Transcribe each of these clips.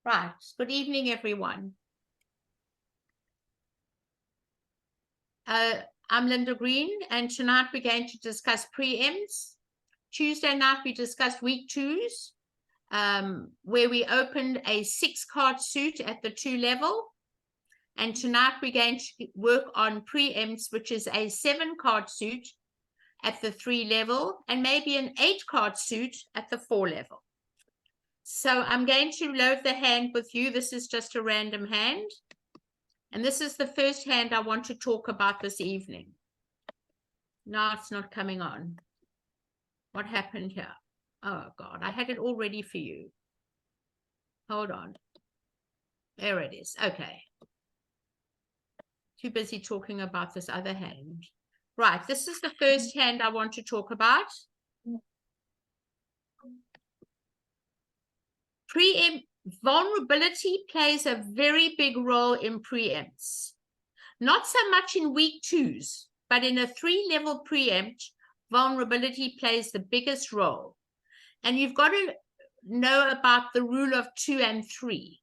Right. Good evening, everyone. I'm Linda Green, and tonight we're going to discuss preempts. Tuesday night we discussed week twos, where we opened a 6-card suit at the 2 level. And tonight we're going to work on preempts, which is a 7-card suit at the 3 level, and maybe an 8-card suit at the 4 level. So I'm going to load the hand with you. This is just a random hand. And this is the first hand I want to talk about this evening. No, it's not coming on. What happened here? Oh, God, I had it all ready for you. Hold on. There it is. Okay. Too busy talking about this other hand. Right, this is the first hand I want to talk about. Vulnerability plays a very big role in preempts. Not so much in week twos, but in a 3-level preempt, vulnerability plays the biggest role. And you've got to know about the rule of 2 and 3.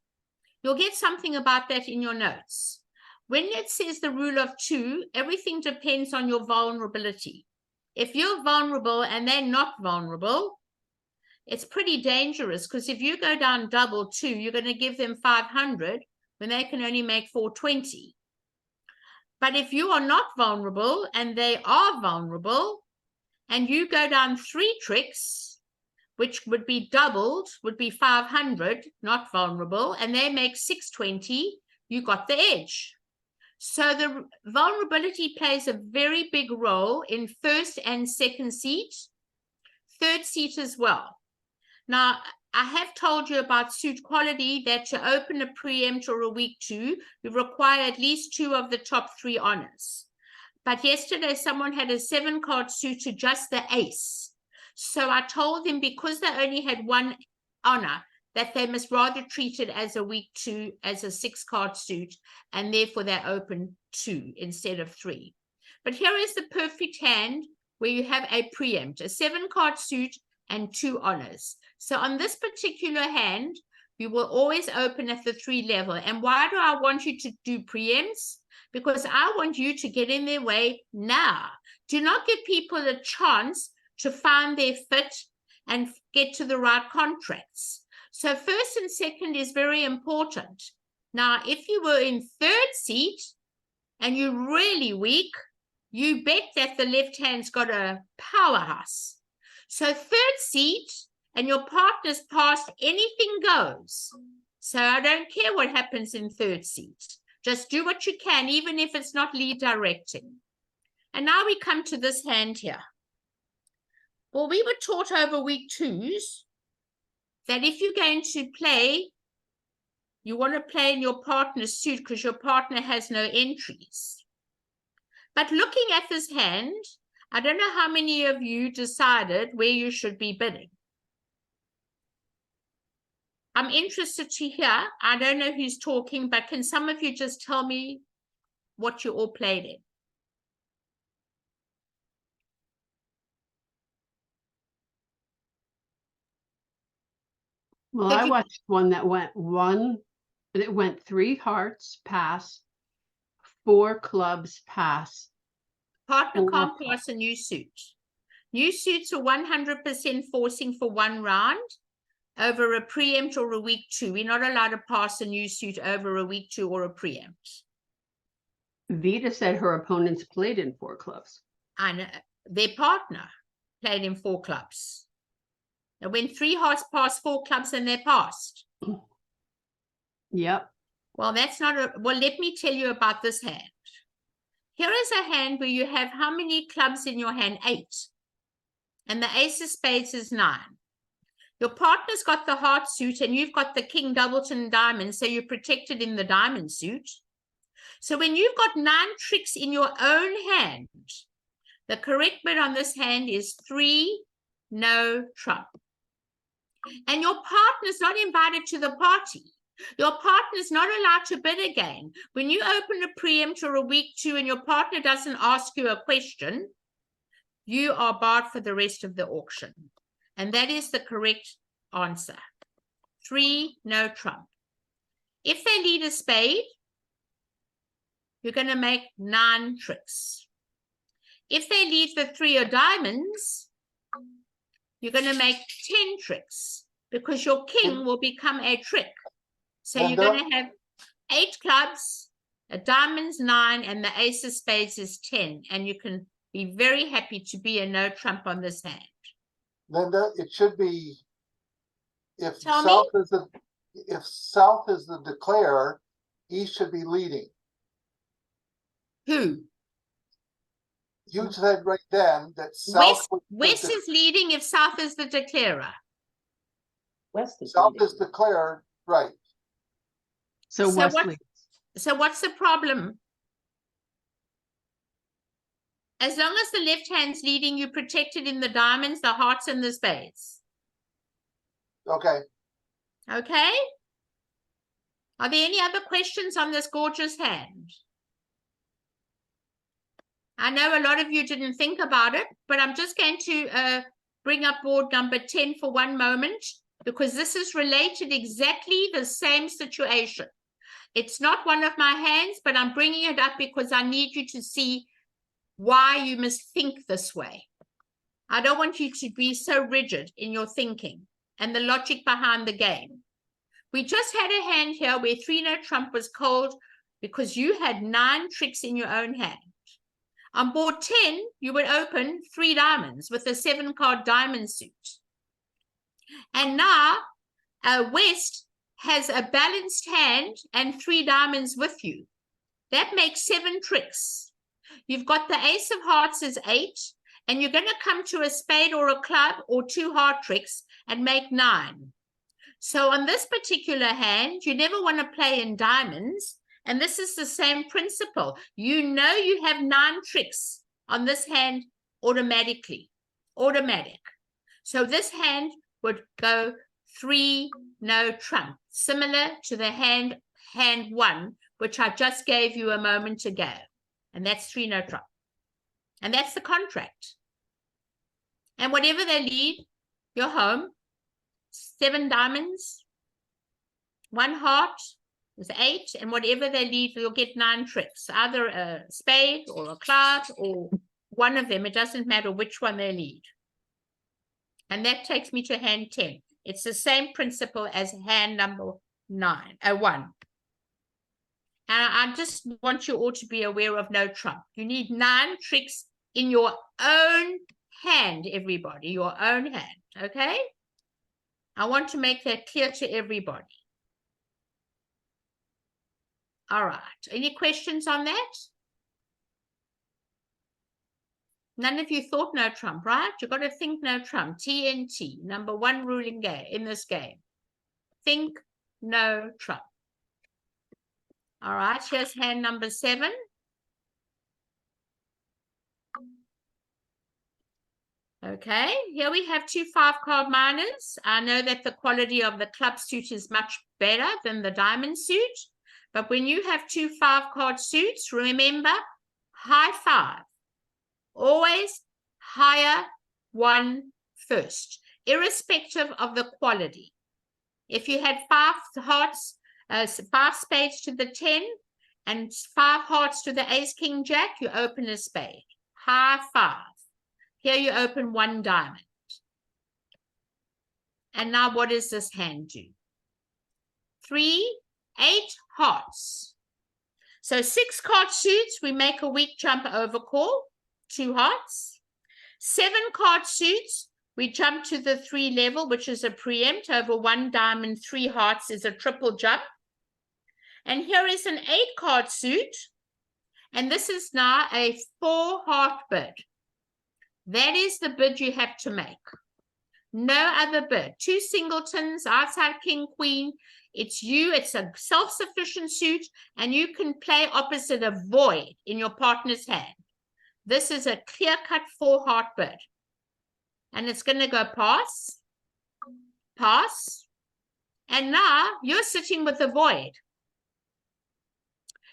You'll get something about that in your notes. When it says the rule of 2, everything depends on your vulnerability. If you're vulnerable and they're not vulnerable, it's pretty dangerous, because if you go down double 2, you're going to give them 500 when they can only make 420. But if you are not vulnerable and they are vulnerable, and you go down 3 tricks, which would be doubled, would be 500, not vulnerable, and they make 620, you got the edge. So the vulnerability plays a very big role in first and second seat, third seat as well. Now, I have told you about suit quality, that to open a preempt or a week 2, you require at least 2 of the top 3 honors. But yesterday, someone had a 7-card suit to just the ace. So I told them, because they only had 1 honor, that they must rather treat it as a week 2, as a 6-card suit, and therefore they open 2 instead of 3. But here is the perfect hand where you have a preempt, a 7-card suit and 2 honors. So on this particular hand, you will always open at the 3 level. And why do I want you to do preempts? Because I want you to get in their way now. Do not give people a chance to find their fit and get to the right contracts. So first and second is very important. Now, if you were in third seat and you're really weak, you bet that the left hand's got a powerhouse. So third seat, and your partner's passed, anything goes. So I don't care what happens in third seat. Just do what you can, even if it's not lead directing. And now we come to this hand here. Well, we were taught over week 2s that if you're going to play, you want to play in your partner's suit because your partner has no entries. But looking at this hand, I don't know how many of you decided where you should be bidding. I'm interested to hear. I don't know who's talking, but can some of you just tell me what you all played in? Well, I watched one that went 3 hearts pass, 4 clubs pass. Partner can't pass a new suit. New suits are 100% forcing for 1 round over a preempt or a week 2. We're not allowed to pass a new suit over a week 2 or a preempt. Vita said her opponents played in 4 clubs. I know. Their partner played in 4 clubs. Now, when 3 hearts pass 4 clubs and they're passed. Yep. Well, that's not a... Well, let me tell you about this hand. Here is a hand where you have how many clubs in your hand? 8. And the ace of spades is 9. Your partner's got the heart suit and you've got the king, doubleton, diamond, so you're protected in the diamond suit. So when you've got 9 tricks in your own hand, the correct bid on this hand is 3, no trump. And your partner's not invited to the party. Your partner's not allowed to bid again. When you open a preempt or a week 2 and your partner doesn't ask you a question, you are barred for the rest of the auction. And that is the correct answer. 3, no trump. If they lead a spade, you're going to make 9 tricks. If they lead the 3 of diamonds, you're going to make 10 tricks because your king will become a trick. So you're going to have 8 clubs, a diamonds 9, and the ace of spades is 10. And you can be very happy to be a no trump on this hand. Linda, it should be if Tell south is the declarer, east should be leading. Who? You said right then that south West is leading if south is the declarer. West is south leading. is declared, right? So West leads. So what's the problem? As long as the left hand's leading, you're protected in the diamonds, the hearts, and the spades. Okay. Okay? Are there any other questions on this gorgeous hand? I know a lot of you didn't think about it, but I'm just going to bring up board number 10 for one moment, because this is related exactly the same situation. It's not one of my hands, but I'm bringing it up because I need you to see why you must think this way. I don't want you to be so rigid in your thinking and the logic behind the game. We just had a hand here where 3 no trump was called because you had 9 tricks in your own hand. On board 10, you would open 3 diamonds with a 7-card diamond suit. And now West has a balanced hand and 3 diamonds with you. That makes 7 tricks. You've got the ace of hearts is 8, and you're going to come to a spade or a club or 2 heart tricks and make 9. So on this particular hand, you never want to play in diamonds. And this is the same principle. You know you have 9 tricks on this hand automatically. Automatic. So this hand would go 3 no trump, similar to the hand 1, which I just gave you a moment ago. And that's 3 no trump. And that's the contract. And whatever they lead, you're home. 7 diamonds, 1 heart is 8, and whatever they lead, you'll get 9 tricks, either a spade or a club or one of them. It doesn't matter which one they lead. And that takes me to hand 10. It's the same principle as hand number 1. And I just want you all to be aware of no trump. You need 9 tricks in your own hand, everybody, your own hand, okay? I want to make that clear to everybody. All right. Any questions on that? None of you thought no trump, right? You've got to think no trump. TNT, number 1 ruling game in this game. Think no trump. All right. Here's hand number 7. Okay, here we have 2 5-card minors. I know that the quality of the club suit is much better than the diamond suit. But when you have 2 5-card suits, remember, high 5. Always higher 1 first, irrespective of the quality. If you had 5 hearts, 5 spades to the 10, and 5 hearts to the ace, king, jack, you open a spade. High 5. Here you open 1 diamond. And now what does this hand do? 3, 8 hearts. So 6-card suits, we make a weak jump overcall, 2 hearts. 7-card suits, we jump to the 3 level, which is a preempt over 1 diamond, 3 hearts is a triple jump. And here is an 8-card suit. And this is now a 4-heart bid. That is the bid you have to make. No other bid. 2 singletons, outside king, queen. It's you. It's a self-sufficient suit, and you can play opposite a void in your partner's hand. This is a clear-cut 4-heart bid. And it's going to go pass, pass. And now you're sitting with a void.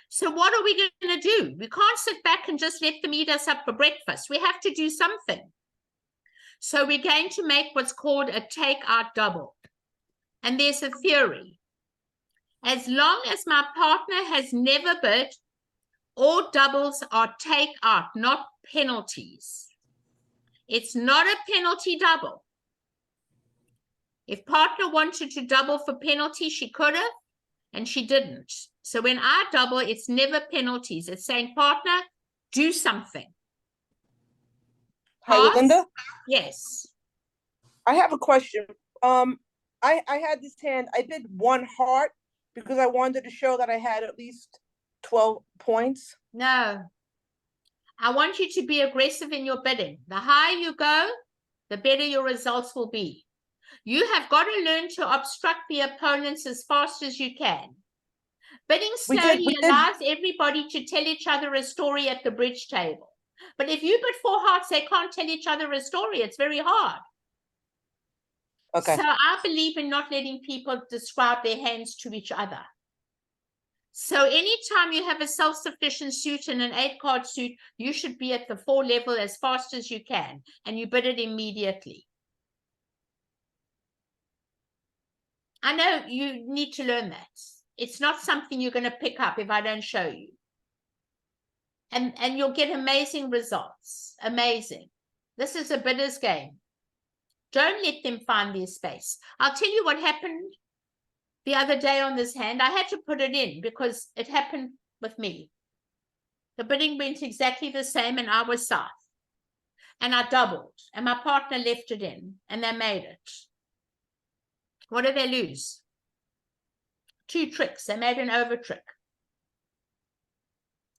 So what are we going to do? We can't sit back and just let them eat us up for breakfast. We have to do something. So we're going to make what's called a takeout double. And there's a theory. As long as my partner has never bid, all doubles are takeout, not penalties. It's not a penalty double. If partner wanted to double for penalty, she could have, and she didn't. So when I double, it's never penalties. It's saying, partner, do something. Hi, Pass? Linda. Yes. I have a question. I had this hand. I did one heart because I wanted to show that I had at least 12 points. No. I want you to be aggressive in your bidding. The higher you go, the better your results will be. You have got to learn to obstruct the opponents as fast as you can. Bidding We slowly did. allows everybody to tell each other a story at the bridge table. But if you bid 4 hearts, they can't tell each other a story. It's very hard. Okay. So I believe in not letting people describe their hands to each other. So anytime you have a self-sufficient suit and an 8-card suit, you should be at the 4 level as fast as you can, and you bid it immediately. I know you need to learn that. It's not something you're going to pick up if I don't show you. And you'll get amazing results. Amazing. This is a bidder's game. Don't let them find their space. I'll tell you what happened the other day on this hand. I had to put it in because it happened with me. The bidding went exactly the same and I was south. And I doubled and my partner left it in and they made it. What did they lose? 2 tricks. They made an over trick.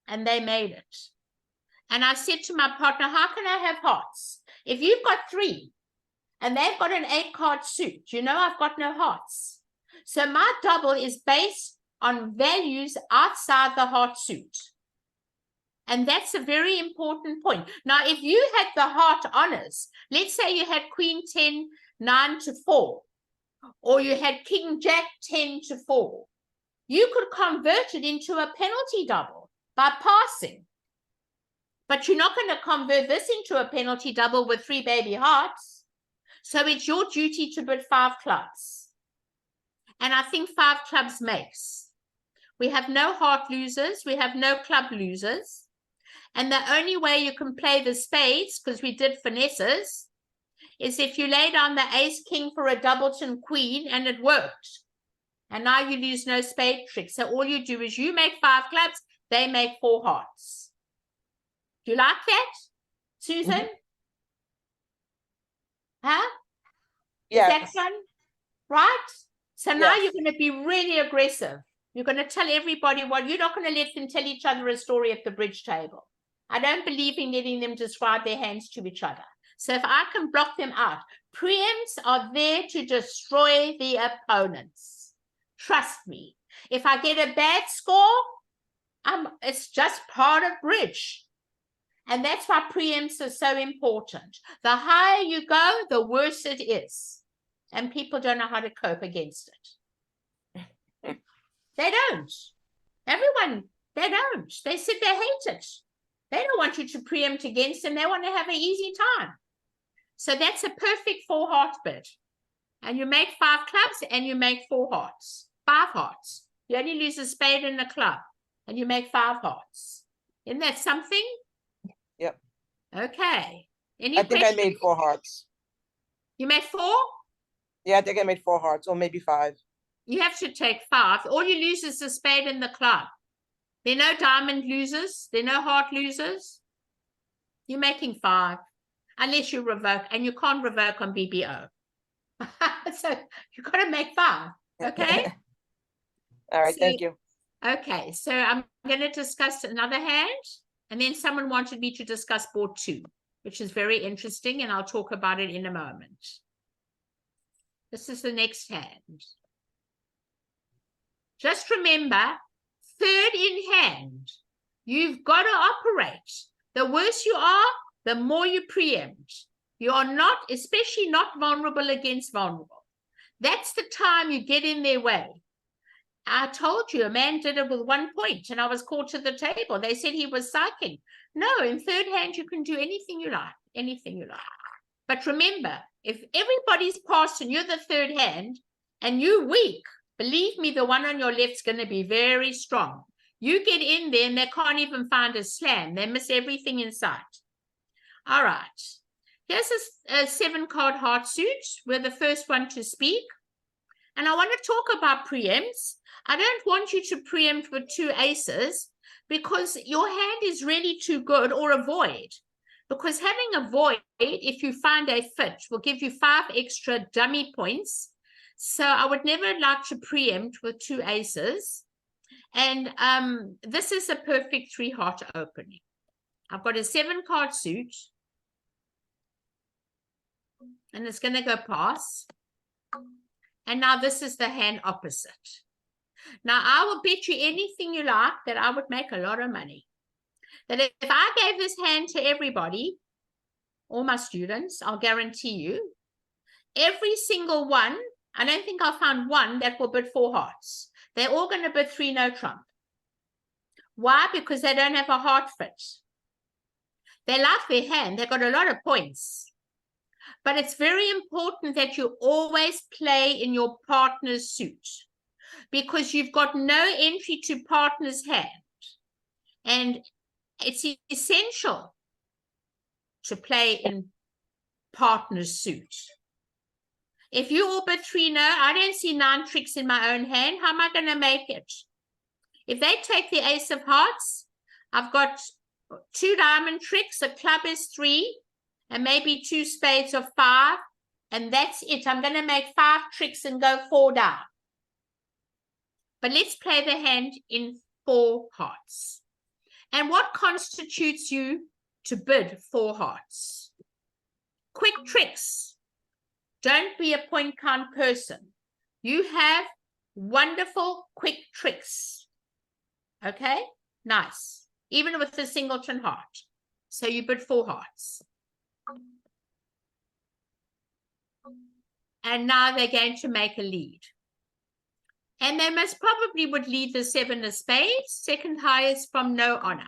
And they made it. And I said to my partner, how can I have hearts? If you've got 3 and they've got an 8-card suit, you know I've got no hearts. So my double is based on values outside the heart suit. And that's a very important point. Now, if you had the heart honors, let's say you had Queen 10, 9 to 4, or you had King Jack 10 to 4, you could convert it into a penalty double by passing. But you're not going to convert this into a penalty double with 3 baby hearts. So it's your duty to bid 5 clubs. And I think 5 clubs makes. We have no heart losers. We have no club losers. And the only way you can play the spades, because we did finesses, is if you lay down the ace king for a doubleton queen and it worked. And now you lose no spade tricks. So all you do is you make 5 clubs, they make 4 hearts. Do you like that, Susan? Mm-hmm. Huh? Yes. Is that fun? Right? So now Yes. you're going to be really aggressive. You're going to tell everybody what, you're not going to let them tell each other a story at the bridge table. I don't believe in letting them describe their hands to each other. So if I can block them out, preempts are there to destroy the opponents. Trust me. If I get a bad score, it's just part of bridge. And that's why preempts are so important. The higher you go, the worse it is. And people don't know how to cope against it. They don't. Everyone, they don't. They said they hate it. They don't want you to preempt against them. They want to have an easy time. So that's a perfect 4 heart bid. And you make 5 clubs and you make 4 hearts. 5 hearts. You only lose a spade and a club. And you make 5 hearts. Isn't that something? Yep. Okay. I think I made 4 hearts. You made 4? Yeah, I think I made 4 hearts, or maybe 5. You have to take 5. All you lose is the spade and the club. There are no diamond losers. There are no heart losers. You're making 5. Unless you revoke. And you can't revoke on BBO. So you've got to make 5. Okay? All right, So, thank you. Okay. So I'm going to discuss another hand. And then someone wanted me to discuss board 2, which is very interesting. And I'll talk about it in a moment. This is the next hand. Just remember, 3rd in hand. You've got to operate. The worse you are, the more you preempt. You are not, especially not vulnerable against vulnerable. That's the time you get in their way. I told you a man did it with 1 point and I was called to the table. They said he was psyching. No, in 3rd hand, you can do anything you like, anything you like. But remember, if everybody's passed and you're the 3rd hand and you're weak, Believe me, the one on your left's going to be very strong. You get in there and they can't even find a slam. They miss everything in sight. All right. Here's a 7-card heart suit. We're the first one to speak. And I want to talk about preempts. I don't want you to preempt with 2 aces because your hand is really too good, or a void. Because having a void, if you find a fit, will give you 5 extra dummy points. So I would never like to preempt with 2 aces. And this is a perfect 3-heart opening. I've got a 7-card suit. And it's going to go pass. And now this is the hand opposite. Now I will bet you anything you like that I would make a lot of money. That if I gave this hand to everybody, all my students, I'll guarantee you, every single one, I don't think I'll find one that will bid 4 hearts. They're all going to bid 3 no trump. Why? Because they don't have a heart fit. They like their hand. They've got a lot of points. But it's very important that you always play in your partner's suit, because you've got no entry to partner's hand. And it's essential to play in partner's suit. If you all bid 3 no, I don't see 9 tricks in my own hand. How am I going to make it? If they take the ace of hearts, I've got 2 diamond tricks, a club is 3, and maybe 2 spades of 5, and that's it. I'm going to make 5 tricks and go 4 down. But let's play the hand in 4 hearts. And what constitutes you to bid 4 hearts? Quick tricks. Don't be a point count person. You have wonderful quick tricks. Okay? Nice. Even with the singleton heart. So you bid 4 hearts. And now they're going to make a lead. And they most probably would lead the 7 of spades, second highest from no honor.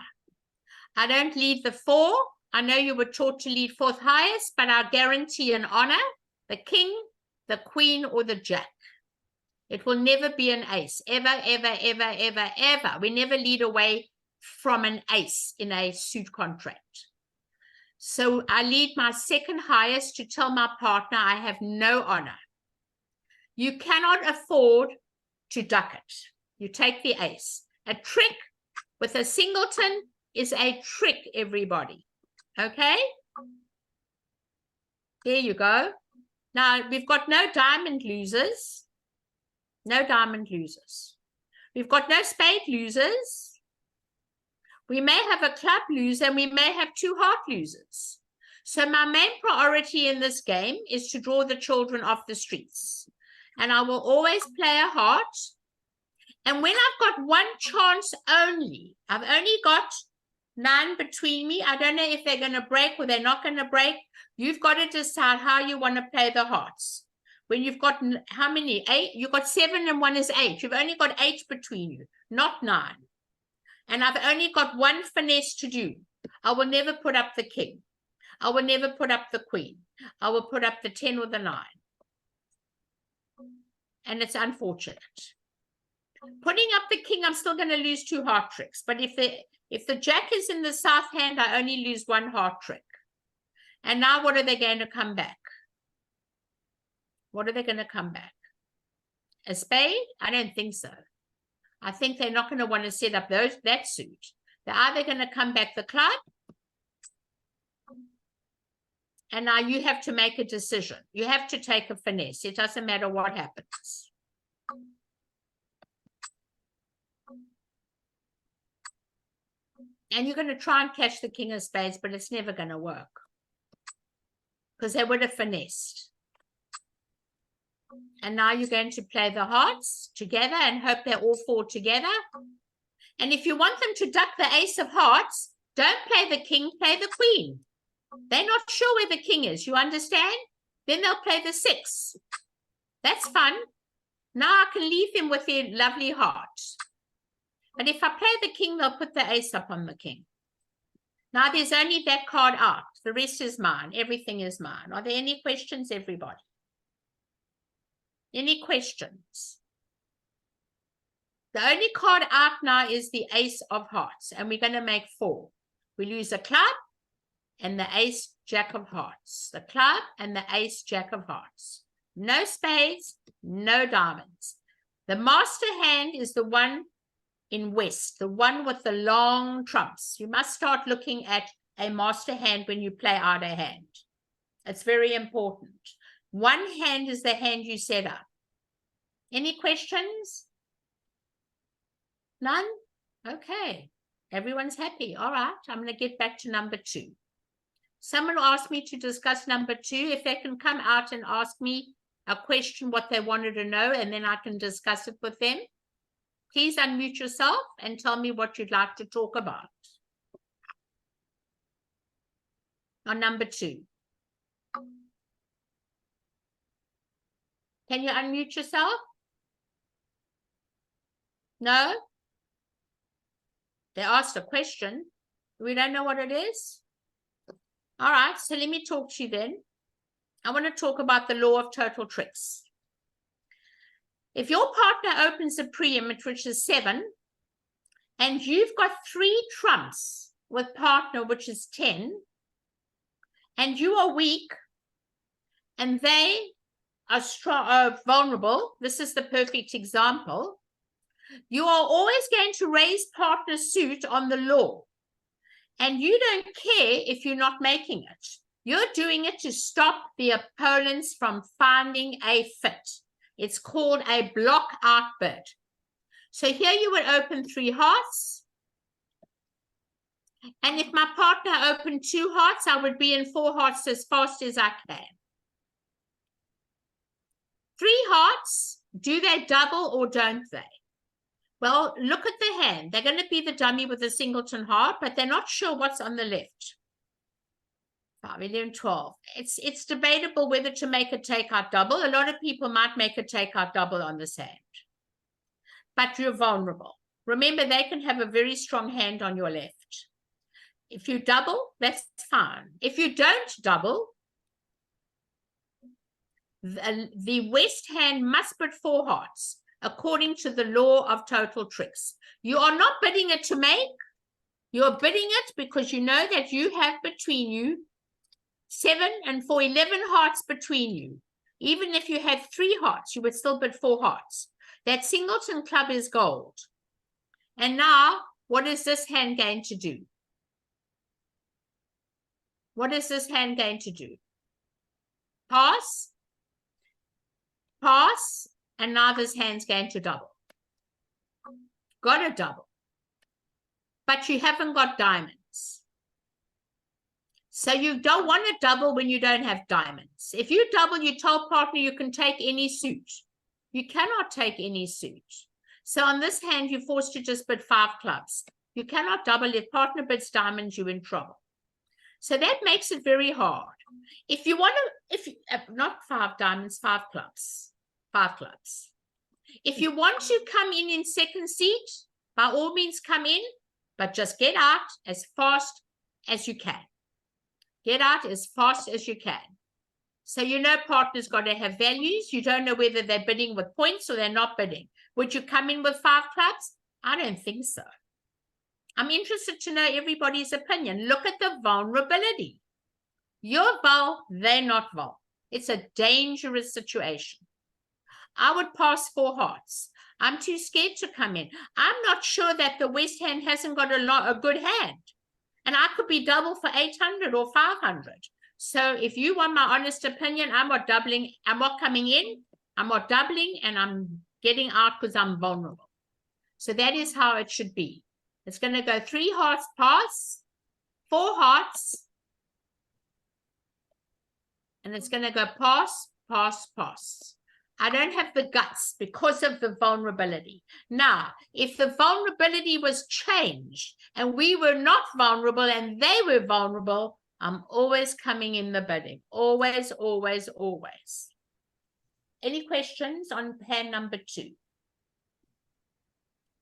I don't lead the 4. I know you were taught to lead 4th highest, but I guarantee an honor, the king, the queen, or the jack. It will never be an ace, ever, ever, ever, ever, ever. We never lead away from an ace in a suit contract. So I lead my 2nd highest to tell my partner I have no honor. You cannot afford to duck it. You take the ace. A trick with a singleton is a trick, everybody. Okay? There you go. Now, we've got no diamond losers. No diamond losers. We've got no spade losers. We may have a club loser and we may have 2 heart losers. So my main priority in this game is to draw the children off the streets. And I will always play a heart. And when I've got 1 chance only, I've only got 9 between me. I don't know if they're going to break or they're not going to break. You've got to decide how you want to play the hearts. When you've got how many? 8? You've got 7 and 1 is 8. You've only got 8 between you, not 9. And I've only got 1 finesse to do. I will never put up the king. I will never put up the queen. I will put up the 10 or the 9. And it's unfortunate. Putting up the king, I'm still going to lose 2 heart tricks. But if the jack is in the south hand, I only lose 1 heart trick. And now what are they going to come back? What are they going to come back? A spade? I don't think so. I think they're not going to want to set up that suit. They're either going to come back the club, and now you have to make a decision. You have to take a finesse. It doesn't matter what happens. And you're going to try and catch the king of spades, but it's never going to work. Because they would have finessed. And now you're going to play the hearts together and hope they all fall together. And if you want them to duck the ace of hearts, don't play the king, play the queen. They're not sure where the king is, you understand? Then they'll play the 6. That's fun. Now I can leave them with their lovely hearts. But if I play the king, they'll put the ace up on the king. Now there's only that card out. The rest is mine. Everything is mine. Are there any questions, everybody? Any questions? The only card out now is the ace of hearts, and we're going to make 4. We lose a club and the ace jack of hearts. The club and the ace jack of hearts. No spades, no diamonds. The master hand is the one in West, the one with the long trumps. You must start looking at a master hand when you play out a hand. It's very important. One hand is the hand you set up. Any questions? None? Okay. Everyone's happy. All right. I'm going to get back to number 2. Someone asked me to discuss number 2. If they can come out and ask me a question, what they wanted to know, and then I can discuss it with them. Please unmute yourself and tell me what you'd like to talk about. On number 2. Can you unmute yourself? No? They asked a question. We don't know what it is. All right, so let me talk to you then. I want to talk about the law of total tricks. If your partner opens a preempt, which is 7, and you've got 3 trumps with partner, which is 10, and you are weak, and they are strong, vulnerable, this is the perfect example, you are always going to raise partner suit on the law. And you don't care if you're not making it. You're doing it to stop the opponents from finding a fit. It's called a block out bid. So here you would open 3 hearts. And if my partner opened 2 hearts, I would be in 4 hearts as fast as I can. 3 hearts, do they double or don't they? Well, look at the hand. They're going to be the dummy with a singleton heart, but they're not sure what's on the left. 5, 11, 12. It's debatable whether to make a takeout double. A lot of people might make a takeout double on this hand. But you're vulnerable. Remember, they can have a very strong hand on your left. If you double, that's fine. If you don't double, the West hand must put 4 hearts. According to the law of total tricks. You are not bidding it to make. You're bidding it because you know that you have between you 7 and 4, 11 hearts between you. Even if you had 3 hearts, you would still bid 4 hearts. That singleton club is gold. And now, what is this hand going to do? What is this hand going to do? Pass. Pass. And now this hand's going to double. Got a double. But you haven't got diamonds. So you don't want to double when you don't have diamonds. If you double, you tell partner you can take any suit. You cannot take any suit. So on this hand, you're forced to just bid 5 clubs. You cannot double. If partner bids diamonds, you're in trouble. So that makes it very hard. If you want to, not 5 diamonds, 5 clubs. 5 clubs. If you want to come in second seat, by all means come in, but just get out as fast as you can. Get out as fast as you can. So you know partner's got to have values. You don't know whether they're bidding with points or they're not bidding. Would you come in with 5 clubs? I don't think so. I'm interested to know everybody's opinion. Look at the vulnerability. You're vul, they're not vul. It's a dangerous situation. I would pass 4 hearts. I'm too scared to come in. I'm not sure that the West hand hasn't got a good hand. And I could be double for 800 or 500. So if you want my honest opinion, I'm not doubling. I'm not coming in. I'm not doubling and I'm getting out because I'm vulnerable. So that is how it should be. It's going to go 3 hearts pass, 4 hearts. And it's going to go pass, pass, pass. I don't have the guts because of the vulnerability. Now, if the vulnerability was changed and we were not vulnerable and they were vulnerable, I'm always coming in the bidding. Always, always, always. Any questions on hand number 2?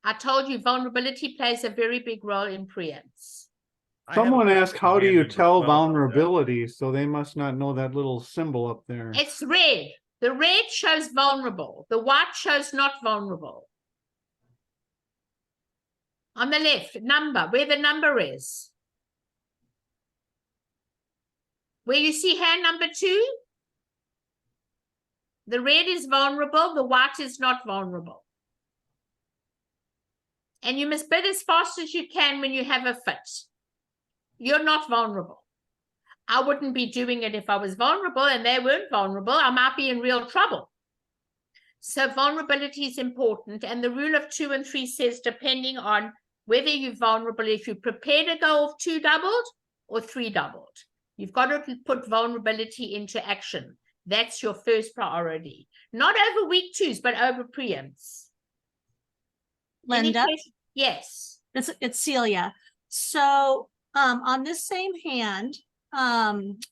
I told you vulnerability plays a very big role in preempts. Someone asked, how do you tell vulnerability? So they must not know that little symbol up there. It's red. The red shows vulnerable. The white shows not vulnerable. On the left, number, where the number is. Where you see hand number 2, the red is vulnerable, the white is not vulnerable. And you must bid as fast as you can when you have a fit. You're not vulnerable. I wouldn't be doing it if I was vulnerable and they weren't vulnerable. I might be in real trouble. So vulnerability is important. And the rule of 2 and 3 says, depending on whether you're vulnerable, if you prepare to go off 2 doubled or 3 doubled, you've got to put vulnerability into action. That's your first priority. Not over week 2s, but over preempts. Any Linda, questions? Yes. it's Celia. So on this same hand,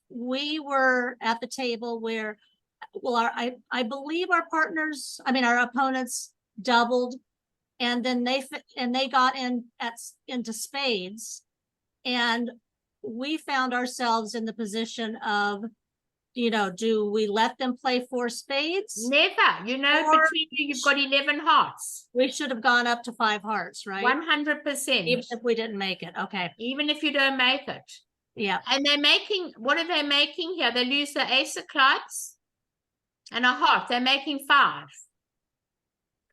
we were at the table where, well, I believe our partners, I mean, our opponents doubled, and then they got into spades, and we found ourselves in the position of, you know, do we let them play 4 spades? Never. You know, Or- between you, you've got 11 hearts. We should have gone up to 5 hearts, right? 100%. Even if we didn't make it. Okay. Even if you don't make it. Yeah. And they're making, what are they making here? They lose the ace of clubs and a heart. They're making 5.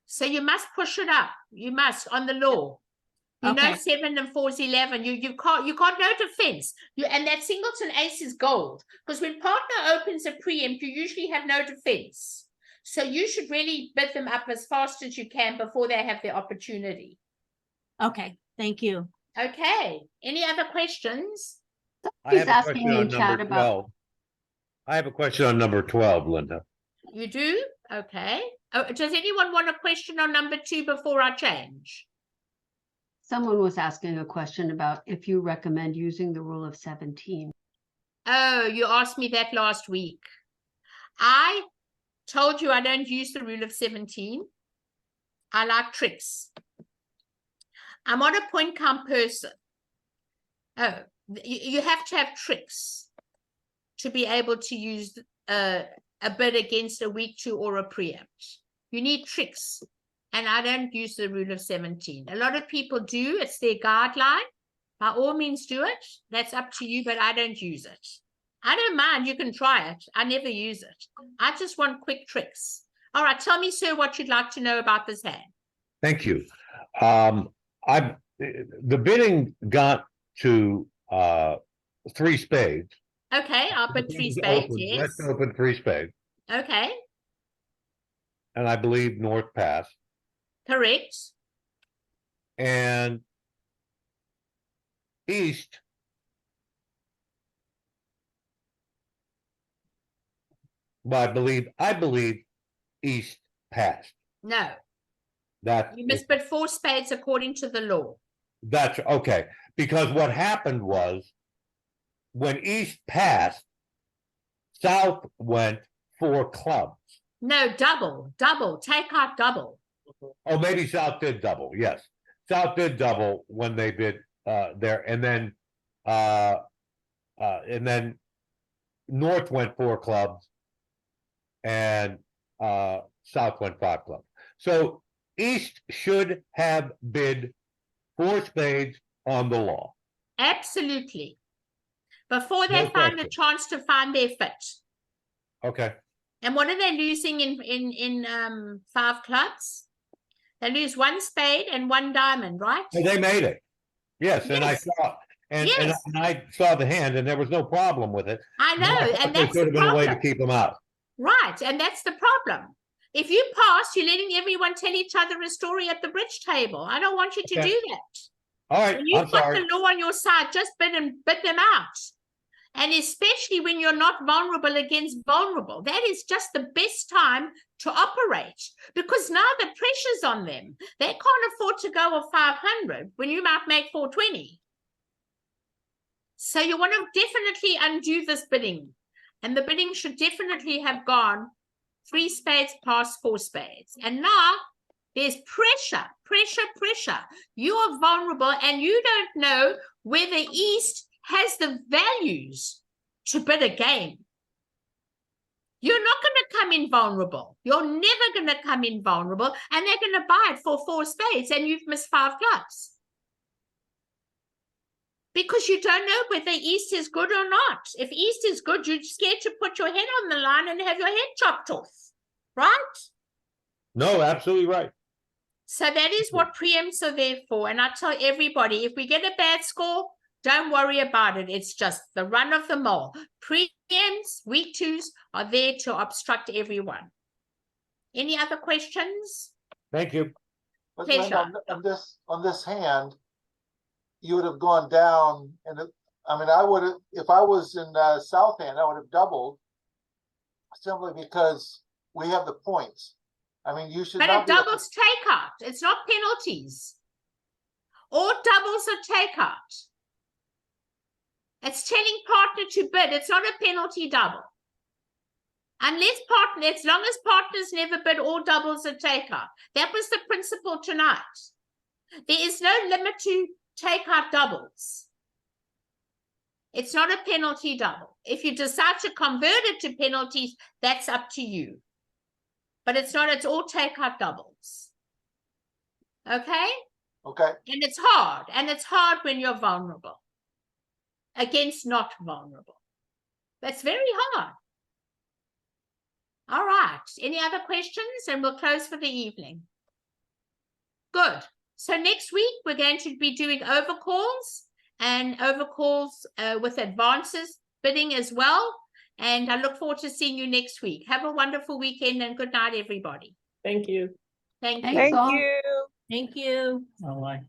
So you must push it up. You must, on the law. You know, Okay. 7 and 4 is 11. You can't no defense. And that singleton ace is gold. Because when partner opens a preempt, you usually have no defense. So you should really bid them up as fast as you can before they have the opportunity. Okay. Thank you. Okay. Any other questions? He's have a asking question in on chat number about, 12. I have a question on number 12, Linda. You do? Okay. Oh, does anyone want a question on number 2 before I change? someone was asking a question about if you recommend using the rule of 17. Oh, you asked me that last week. I told you I don't use the rule of 17. I like tricks. I'm not a point count person. Oh, you have to have tricks to be able to use a bid against a week 2 or a preempt. You need tricks. And I don't use the rule of 17. A lot of people do. It's their guideline. By all means do it. That's up to you, but I don't use it. I don't mind. You can try it. I never use it. I just want quick tricks. All right. Tell me, sir, what you'd like to know about this hand. Thank you. The bidding got to 3 spades. Okay. I'll put 3 spades. Yes. Let's open 3 spades. Okay. And I believe North passed. Correct. And East well, I believe East passed. No. That You must put 4 spades according to the law. That's okay. Because what happened was when East passed, South went 4 clubs. No, double, take out double. Oh, maybe South did double. Yes, South did double when they bid there, and then North went 4 clubs, and South went 5 clubs. So East should have bid 4 spades on the law. Absolutely. Before they No find a question. chance to find their fit. Okay. And what are they losing in 5 clubs? They lose 1 spade and 1 diamond, right? So they made it. Yes, and I Yes. saw and Yes. I saw the hand, and there was no problem with it. I know, But I thought and there that's could the have been a way to problem. keep them out. Right, and that's the problem. If you pass, you're letting everyone tell each other a story at the bridge table. I don't want you to Okay. do that. All right, When you've I'm got sorry. the law on your side, just bid them out. And especially when you're not vulnerable against vulnerable. That is just the best time to operate, because now the pressure's on them. They can't afford to go a 500 when you might make 420. So you want to definitely undo this bidding. And the bidding should definitely have gone 3 spades past 4 spades. And now there's pressure. You are vulnerable and you don't know whether East has the values to bid a game. You're not going to come in vulnerable. You're never going to come in vulnerable, and they're going to buy it for 4 spades, and you've missed 5 clubs. Because you don't know whether East is good or not. If East is good, you're scared to put your head on the line and have your head chopped off, right? No, absolutely right. So that is what preempts are there for. And I tell everybody, if we get a bad score, don't worry about it. It's just the run of the mill. Preempts, week twos are there to obstruct everyone. Any other questions? Thank you. But then Pleasure. on this hand, you would have gone down, and I mean, I would have, if I was in South Hand, I would have doubled, simply because we have the points. I mean, you should But not it be. doubles takeout. It's not penalties. Or doubles a takeout. It's telling partner to bid. It's not a penalty double. Unless partner, as long as partners never bid or doubles a takeout. That was the principle tonight. There is no limit to takeout doubles. It's not a penalty double. If you decide to convert it to penalties, that's up to you. But it's not, it's all takeout doubles. Okay? Okay, And it's hard. And it's hard when you're vulnerable. Against not vulnerable. That's very hard. All right. Any other questions? And we'll close for the evening. Good. So next week, we're going to be doing overcalls and overcalls with advances bidding as well. And I look forward to seeing you next week. Have a wonderful weekend and good night, everybody. Thank you. Thank you. Thanks Thank all. you. Thank you. Bye-bye.